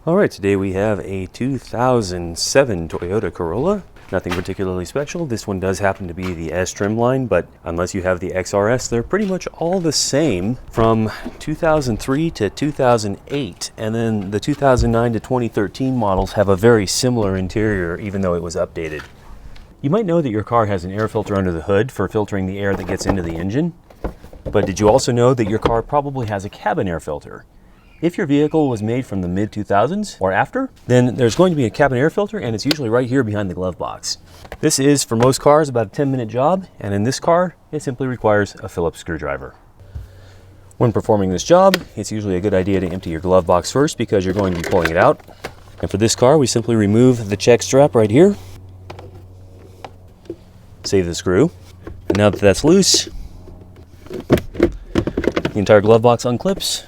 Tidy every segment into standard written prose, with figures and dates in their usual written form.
Alright, today we have a 2007 Toyota Corolla. Nothing particularly special. This one does happen to be the S trim line, but unless you have the XRS, they're pretty much all the same from 2003 to 2008. And then the 2009 to 2013 models have a very similar interior, even though it was updated. You might know that your car has an air filter under the hood for filtering the air that gets into the engine. But did you also know that your car probably has a cabin air filter? If your vehicle was made from the mid-2000s or after, then there's going to be a cabin air filter, and it's usually right here behind the glove box. This is, for most cars, about a 10-minute job, and in this car, it simply requires a Phillips screwdriver. When performing this job, it's usually a good idea to empty your glove box first because you're going to be pulling it out. And for this car, we simply remove the check strap right here, save the screw, and now that that's loose, the entire glove box unclips.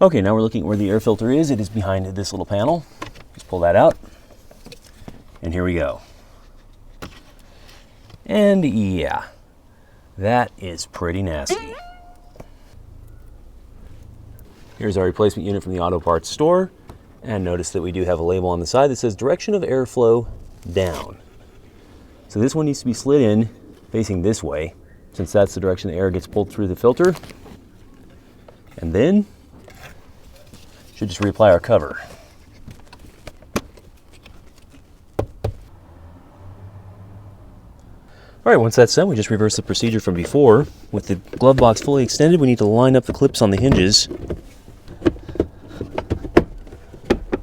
Okay, now we're looking at where the air filter is. It is behind this little panel. Just pull that out. And here we go. And yeah, that is pretty nasty. Here's our replacement unit from the auto parts store. And notice that we do have a label on the side that says direction of airflow down. So this one needs to be slid in facing this way, since that's the direction the air gets pulled through the filter. And then should just reapply our cover. All right, once that's done, we just reverse the procedure from before. With the glove box fully extended, we need to line up the clips on the hinges.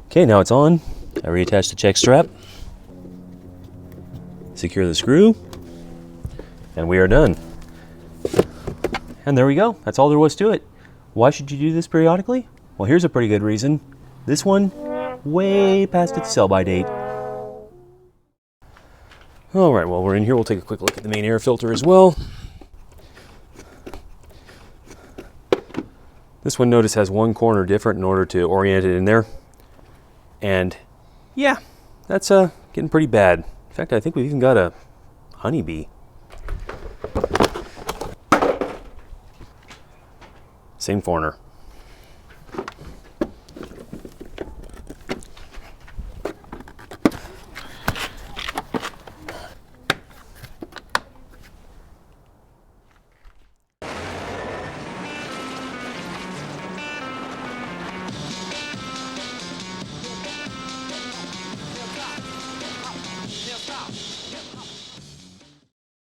Okay, now it's on. I reattach the check strap, secure the screw, and we are done. And there we go. That's all there was to it. Why should you do this periodically? Well, here's a pretty good reason. This one, way past its sell-by date. All right, while we're in here, we'll take a quick look at the main air filter as well. This one, notice, has one corner different in order to orient it in there. And yeah, that's getting pretty bad. In fact, I think we've even got a honeybee. Same corner.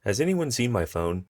Has anyone seen my phone?